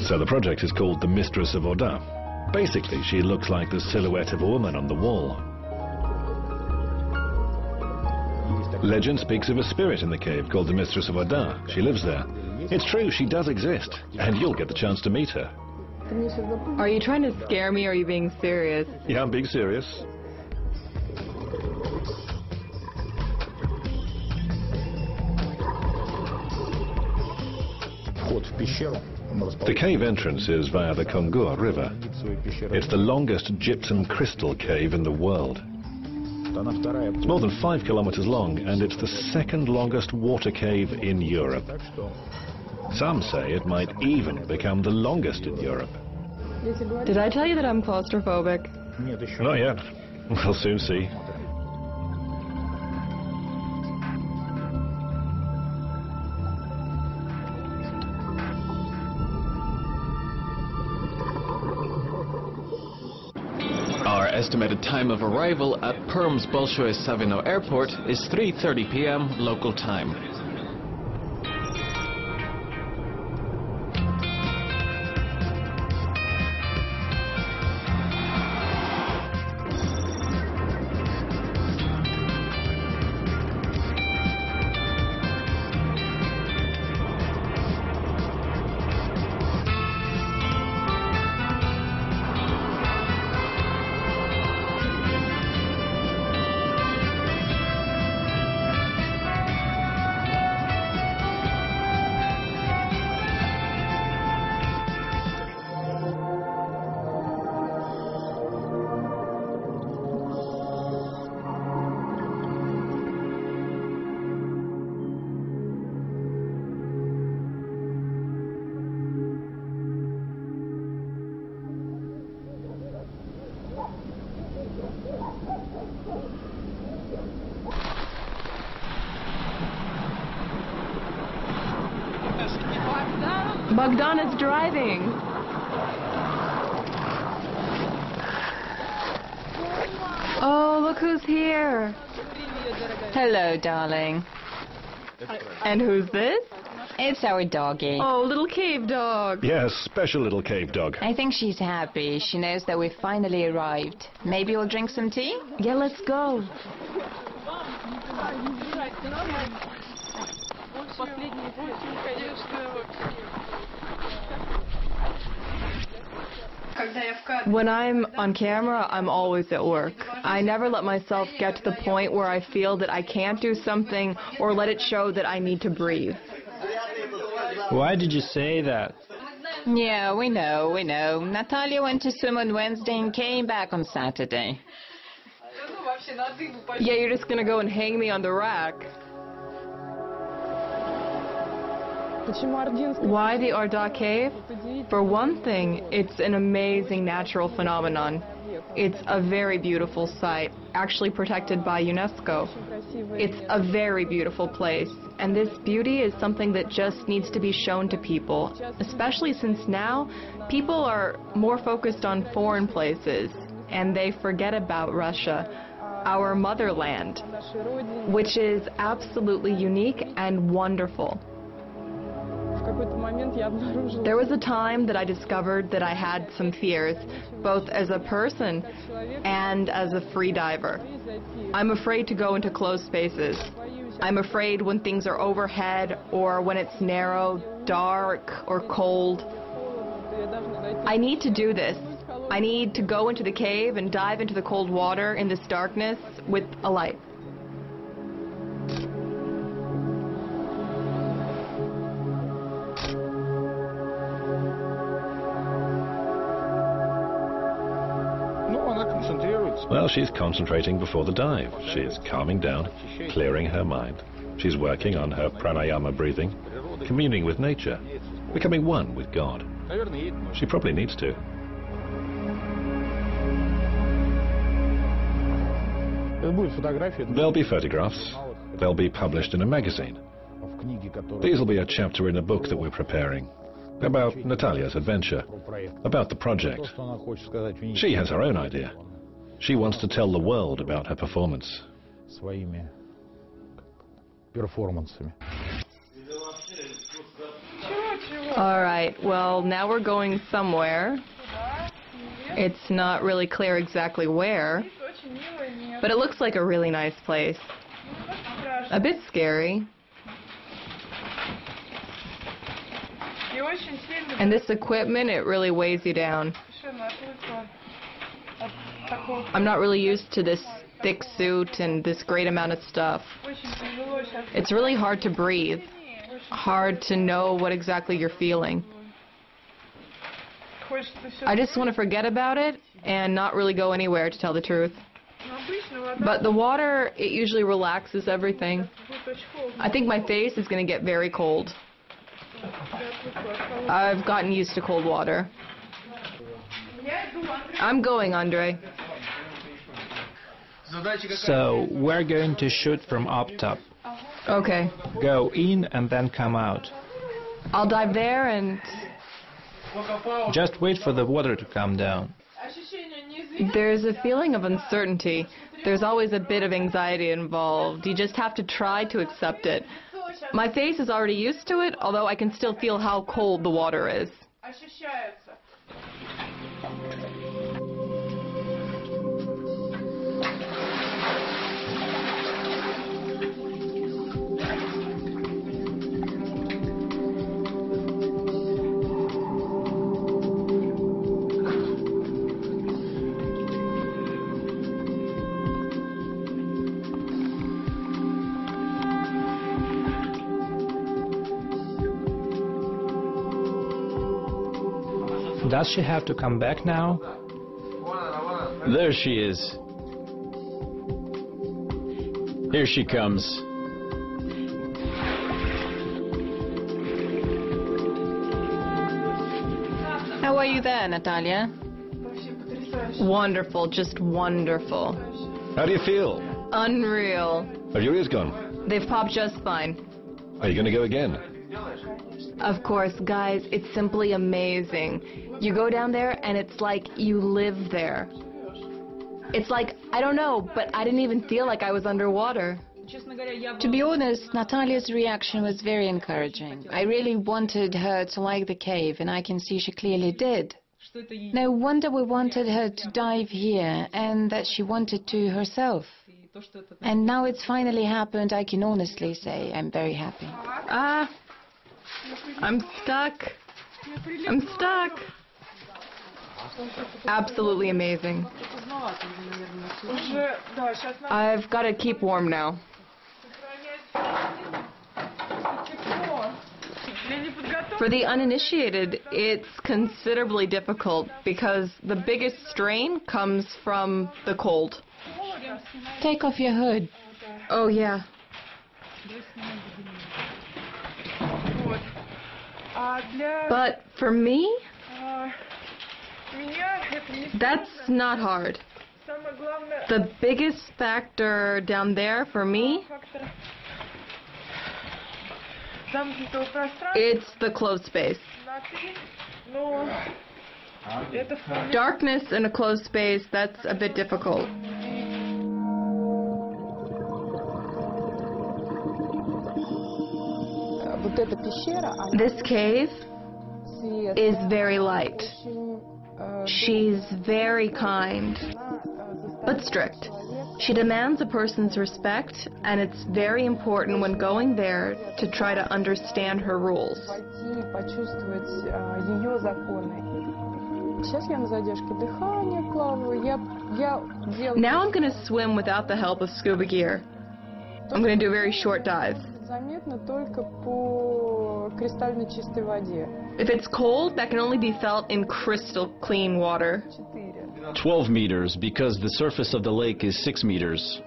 So the project is called the Mistress of Orda. Basically, she looks like the silhouette of a woman on the wall. Legend speaks of a spirit in the cave called the Mistress of Orda. She lives there. It's true, she does exist, and you'll get the chance to meet her. Are you trying to scare me or are you being serious? Yeah, I'm being serious. The cave entrance is via the Kongur River. It's the longest gypsum crystal cave in the world. It's more than 5 kilometers long, and it's the second longest water cave in Europe. Some say it might even become the longest in Europe. Did I tell you that I'm claustrophobic? Not yet. We'll soon see. Our estimated time of arrival at Perm's Bolshoi Savino Airport is 3:30 p.m. local time. Bogdan is driving. Oh, look who's here. Hello, darling. And who's this? It's our doggy. Oh, little cave dog. Yes, special little cave dog. I think she's happy. She knows that we finally arrived. Maybe we'll drink some tea? Yeah, let's go. When I'm on camera, I'm always at work. I never let myself get to the point where I feel that I can't do something or let it show that I need to breathe. Why did you say that? Yeah, we know. Natalya went to swim on Wednesday and came back on Saturday. Yeah, you're just gonna go and hang me on the rack. Why the Orda Cave? For one thing, it's an amazing natural phenomenon. It's a very beautiful site, actually protected by UNESCO. It's a very beautiful place, and this beauty is something that just needs to be shown to people, especially since now people are more focused on foreign places, and they forget about Russia, our motherland, which is absolutely unique and wonderful. There was a time that I discovered that I had some fears, both as a person and as a free diver. I'm afraid to go into closed spaces. I'm afraid when things are overhead or when it's narrow, dark, or cold. I need to do this. I need to go into the cave and dive into the cold water in this darkness with a light. Well, she's concentrating before the dive. She's calming down, clearing her mind. She's working on her pranayama breathing, communing with nature, becoming one with God. She probably needs to. There'll be photographs. They'll be published in a magazine. These will be a chapter in a book that we're preparing. About Natalya's adventure, about the project. She has her own idea. She wants to tell the world about her performance. All right, well, now we're going somewhere. It's not really clear exactly where, but it looks like a really nice place. A bit scary. And this equipment, it really weighs you down. I'm not really used to this thick suit and this great amount of stuff. It's really hard to breathe, hard to know what exactly you're feeling. I just want to forget about it and not really go anywhere, to tell the truth. But the water, it usually relaxes everything. I think my face is going to get very cold. I've gotten used to cold water. I'm going, Andre. So, we're going to shoot from up top. Okay. Go in and then come out. I'll dive there and... Just wait for the water to come down. There's a feeling of uncertainty. There's always a bit of anxiety involved. You just have to try to accept it. My face is already used to it, although I can still feel how cold the water is. Does she have to come back now? There she is. Here she comes. How are you there, Natalya? Wonderful, just wonderful. How do you feel? Unreal. Have your ears gone? They've popped just fine. Are you going to go again? Of course, guys, it's simply amazing. You go down there and it's like you live there. It's like, I don't know, but I didn't even feel like I was underwater. To be honest, Natalya's reaction was very encouraging. I really wanted her to like the cave, and I can see she clearly did. No wonder we wanted her to dive here, and that she wanted to herself. And now it's finally happened. I can honestly say I'm very happy. I'm stuck. I'm stuck. Absolutely amazing. I've got to keep warm now. For the uninitiated, it's considerably difficult because the biggest strain comes from the cold. Take off your hood. Oh, yeah. But for me, that's not hard. The biggest factor down there for me, it's the closed space. Darkness in a closed space, that's a bit difficult. This cave is very light. She's very kind, but strict. She demands a person's respect, and it's very important when going there to try to understand her rules. Now I'm going to swim without the help of scuba gear. I'm going to do a very short dive. If it's cold, that can only be felt in crystal clean water. 12 meters, because the surface of the lake is 6 meters.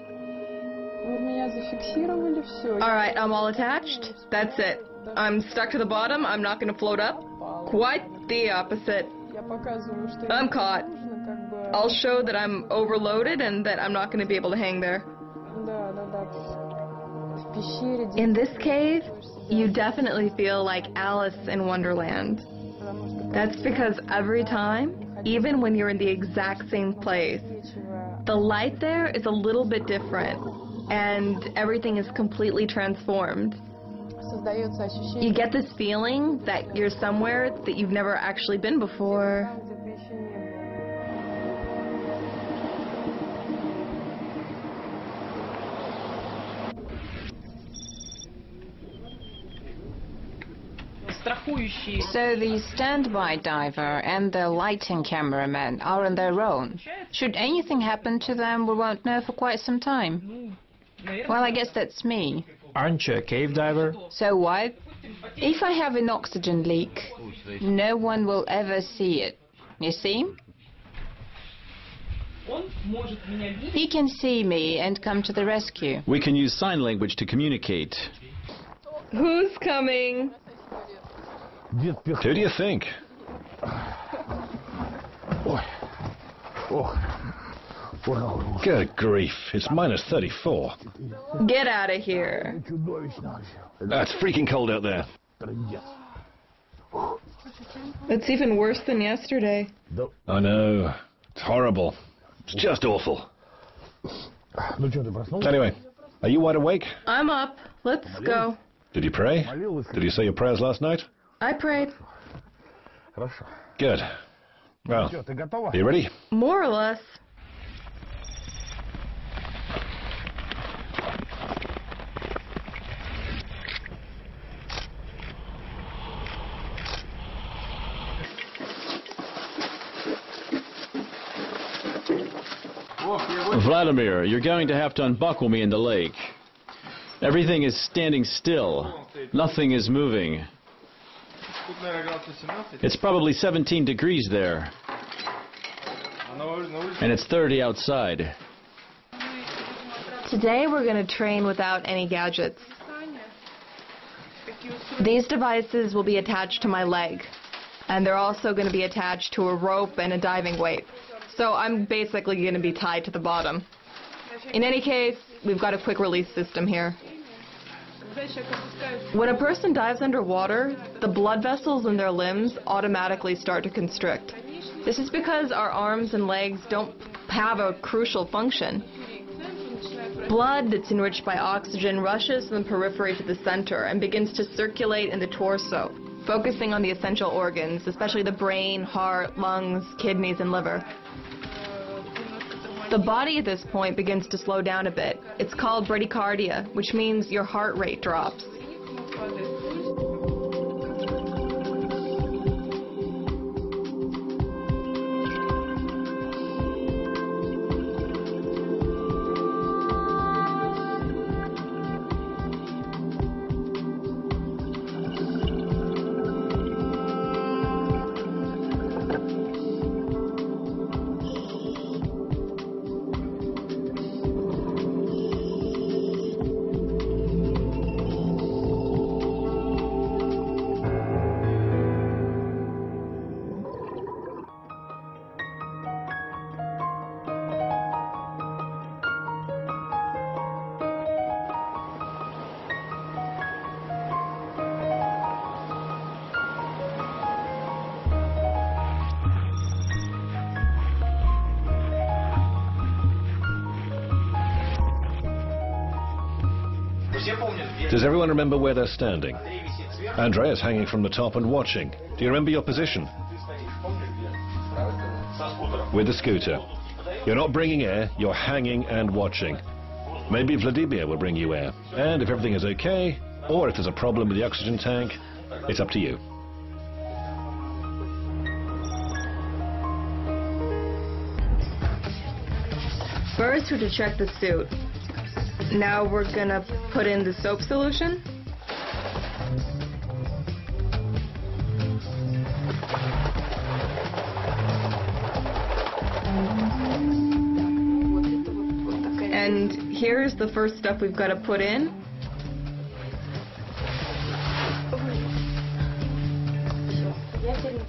Alright, I'm all attached. That's it. I'm stuck to the bottom. I'm not going to float up. Quite the opposite. I'm caught. I'll show that I'm overloaded and that I'm not going to be able to hang there. In this cave, you definitely feel like Alice in Wonderland. That's because every time, even when you're in the exact same place, the light there is a little bit different, and everything is completely transformed. You get this feeling that you're somewhere that you've never actually been before. So the standby diver and the lighting cameraman are on their own. Should anything happen to them, we won't know for quite some time. Well, I guess that's me. Aren't you a cave diver? So what? If I have an oxygen leak, no one will ever see it. You see? He can see me and come to the rescue. We can use sign language to communicate. Who's coming? Who do you think? Good grief, it's minus 34. Get out of here. It's freaking cold out there. It's even worse than yesterday. I know. It's horrible. It's just awful. Anyway, are you wide awake? I'm up. Let's go. Did you pray? Did you say your prayers last night? I prayed. Good. Well, are you ready? More or less. Vladimir, you're going to have to unbuckle me in the lake. Everything is standing still. Nothing is moving. It's probably 17 degrees there. And it's 30 outside. Today we're going to train without any gadgets. These devices will be attached to my leg. And they're also going to be attached to a rope and a diving weight. So I'm basically going to be tied to the bottom. In any case, we've got a quick release system here. When a person dives underwater, the blood vessels in their limbs automatically start to constrict. This is because our arms and legs don't have a crucial function. Blood that's enriched by oxygen rushes from the periphery to the center and begins to circulate in the torso, focusing on the essential organs, especially the brain, heart, lungs, kidneys, and liver. The body at this point begins to slow down a bit. It's called bradycardia, which means your heart rate drops. Does everyone remember where they're standing? Andrea's hanging from the top and watching. Do you remember your position? With the scooter. You're not bringing air, you're hanging and watching. Maybe Vladimir will bring you air. And if everything is okay, or if there's a problem with the oxygen tank, it's up to you. First, we have to check the suit. Now we're gonna put in the soap solution. And here's the first stuff we've got to put in.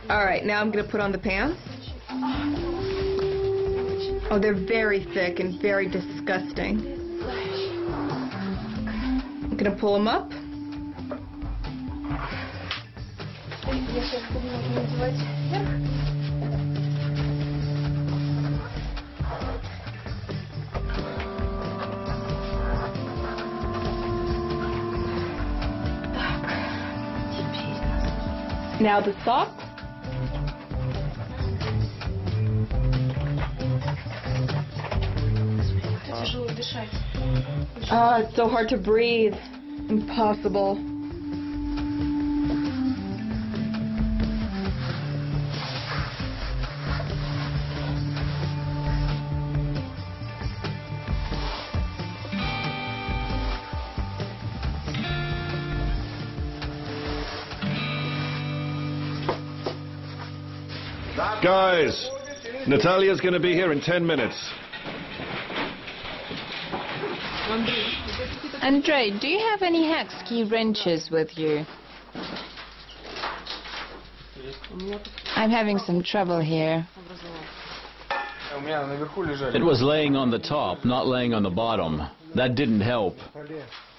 Alright, now I'm gonna put on the pants. Oh, they're very thick and very disgusting. I'm gonna pull them up. Now the socks. It's so hard to breathe. Impossible. Guys, Natalya's going to be here in 10 minutes. Andrei, do you have any hex key wrenches with you? I'm having some trouble here. It was laying on the top, not laying on the bottom. That didn't help.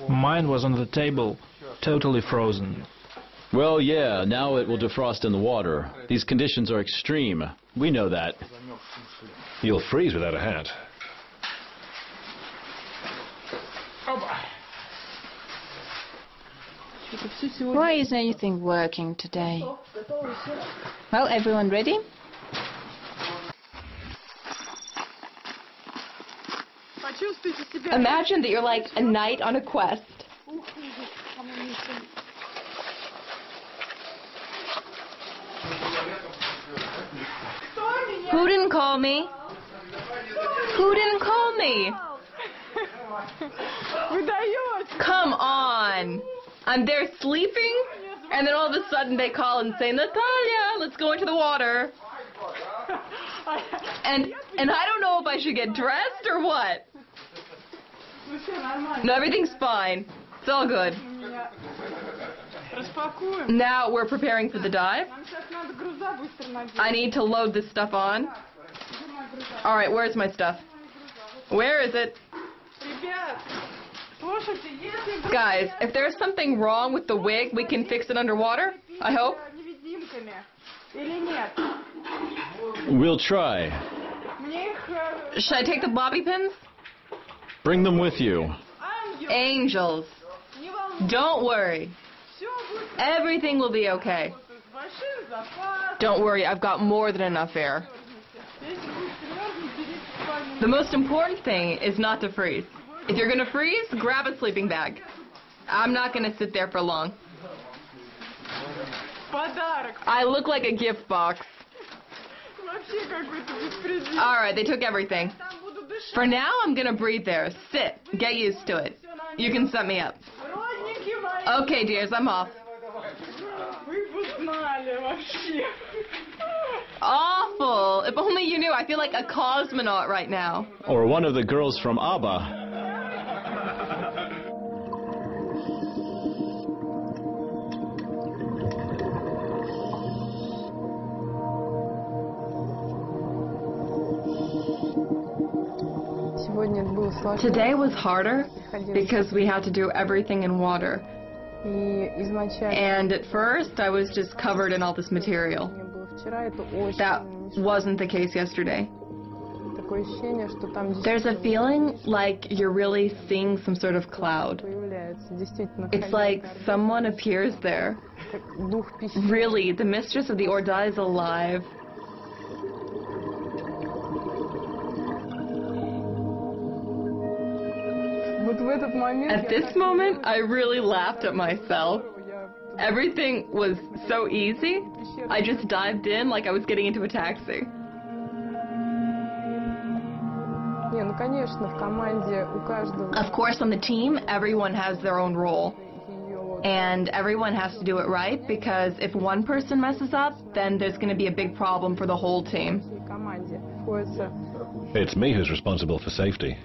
Mine was on the table, totally frozen. Well, yeah, now it will defrost in the water. These conditions are extreme. We know that. You'll freeze without a hat. Why isn't anything working today? Well, everyone ready? Imagine that you're like a knight on a quest. Who didn't call me? Who didn't call me? Come on. I'm there sleeping, and then all of a sudden they call and say, Natalya, let's go into the water. And I don't know if I should get dressed or what. No, everything's fine. It's all good. Now we're preparing for the dive. I need to load this stuff on. All right, where's my stuff? Where is it? Guys, if there's something wrong with the wig, we can fix it underwater, I hope. We'll try. Should I take the bobby pins? Bring them with you. Angels. Don't worry. Everything will be okay. Don't worry, I've got more than enough air. The most important thing is not to freeze. If you're going to freeze, grab a sleeping bag. I'm not going to sit there for long. I look like a gift box. Alright, they took everything. For now, I'm going to breathe there. Sit. Get used to it. You can set me up. Okay, dears, I'm off. Awful. If only you knew. I feel like a cosmonaut right now. Or one of the girls from ABBA. Today was harder because we had to do everything in water. And at first, I was just covered in all this material. That wasn't the case yesterday. There's a feeling like you're really seeing some sort of cloud. It's like someone appears there. Really, the mistress of the Orda is alive. At this moment, I really laughed at myself. Everything was so easy. I just dived in like I was getting into a taxi. Of course, on the team, everyone has their own role. And everyone has to do it right, because if one person messes up, then there's going to be a big problem for the whole team. It's me who's responsible for safety.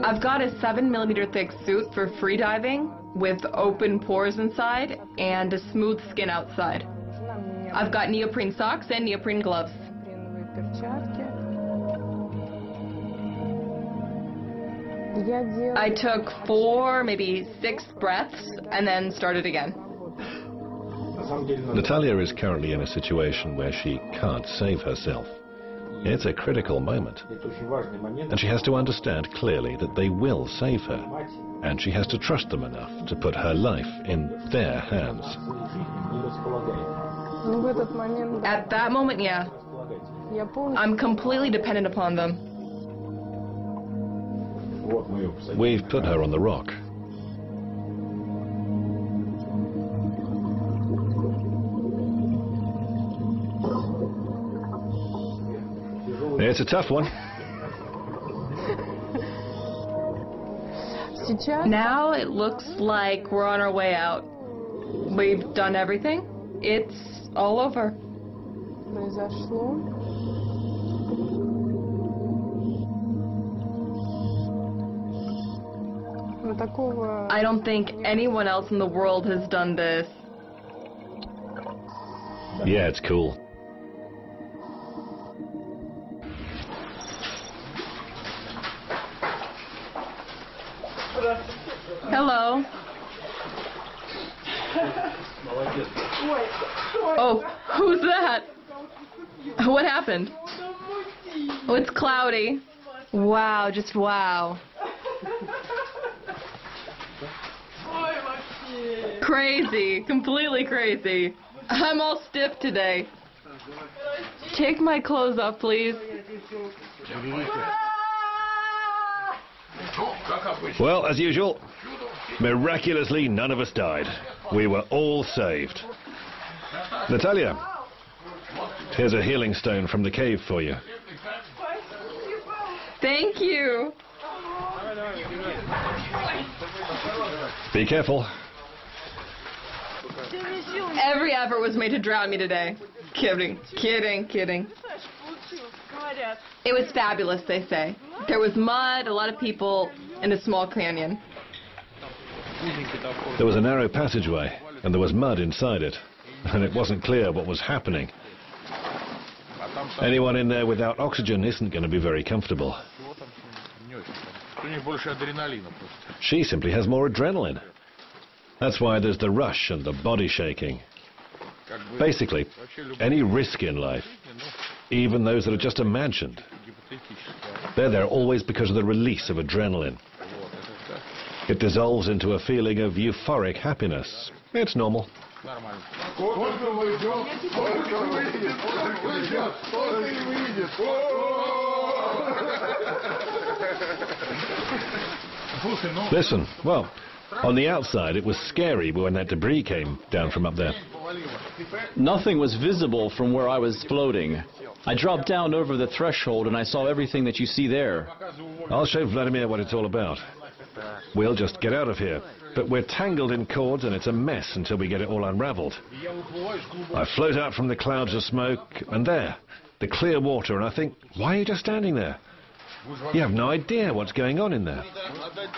I've got a 7mm thick suit for freediving with open pores inside and a smooth skin outside. I've got neoprene socks and neoprene gloves. I took 4, maybe 6 breaths and then started again. Natalya is currently in a situation where she can't save herself. It's a critical moment, and she has to understand clearly that they will save her, and she has to trust them enough to put her life in their hands. At that moment, yeah. I'm completely dependent upon them. We've put her on the rock. It's a tough one. Now it looks like we're on our way out. We've done everything. It's all over. I don't think anyone else in the world has done this. Yeah, it's cool. Hello. Oh, who's that? What happened? Oh, it's cloudy. Wow, just wow. Crazy, completely crazy. I'm all stiff today. Take my clothes off, please. Well, as usual, miraculously none of us died. We were all saved. Natalya, here's a healing stone from the cave for you. Thank you. Be careful. Every effort was made to drown me today. Kidding, kidding, kidding. It was fabulous, they say. There was mud, a lot of people, and a small canyon. There was a narrow passageway, and there was mud inside it, and it wasn't clear what was happening. Anyone in there without oxygen isn't going to be very comfortable. She simply has more adrenaline. That's why there's the rush and the body shaking. Basically, any risk in life, even those that are just imagined, they're there always because of the release of adrenaline. It dissolves into a feeling of euphoric happiness. It's normal. Listen, well, on the outside it was scary when that debris came down from up there. Nothing was visible from where I was floating. I dropped down over the threshold and I saw everything that you see there. I'll show Vladimir what it's all about. We'll just get out of here. But we're tangled in cords and it's a mess until we get it all unraveled. I float out from the clouds of smoke and there, the clear water, and I think, why are you just standing there? You have no idea what's going on in there.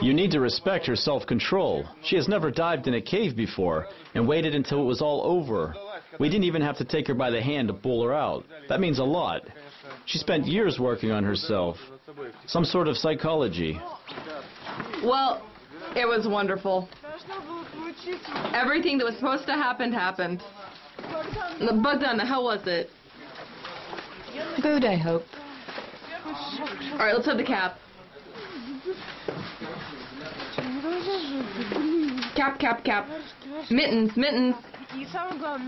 You need to respect her self-control. She has never dived in a cave before and waited until it was all over. We didn't even have to take her by the hand to pull her out. That means a lot. She spent years working on herself. Some sort of psychology. Well, it was wonderful. Everything that was supposed to happen, happened. Bogdan, how was it? Good, I hope. All right, let's have the cap. Cap, cap, cap. Mittens, mittens.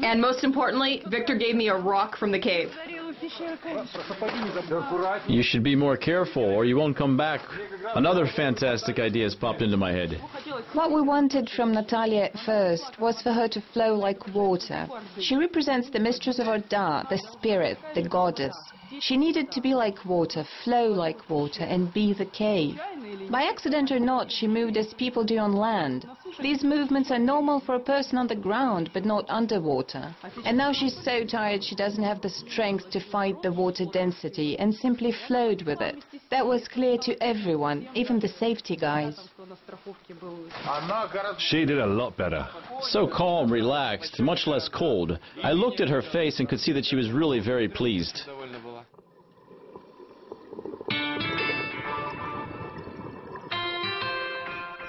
And most importantly, Victor gave me a rock from the cave. You should be more careful or you won't come back. Another fantastic idea has popped into my head. What we wanted from Natalya at first was for her to flow like water. She represents the mistress of Orda, the spirit, the goddess. She needed to be like water, flow like water, and be the cave. By accident or not, she moved as people do on land. These movements are normal for a person on the ground, but not underwater. And now she's so tired she doesn't have the strength to fight the water density and simply flowed with it. That was clear to everyone, even the safety guys. She did a lot better. So calm, relaxed, much less cold. I looked at her face and could see that she was really very pleased.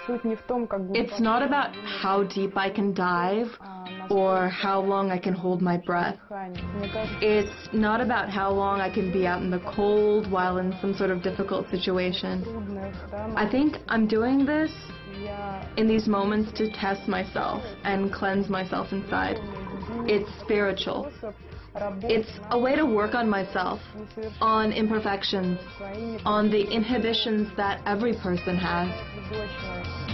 It's not about how deep I can dive, or how long I can hold my breath. It's not about how long I can be out in the cold while in some sort of difficult situation. I think I'm doing this in these moments to test myself and cleanse myself inside. It's spiritual. It's a way to work on myself, on imperfections, on the inhibitions that every person has.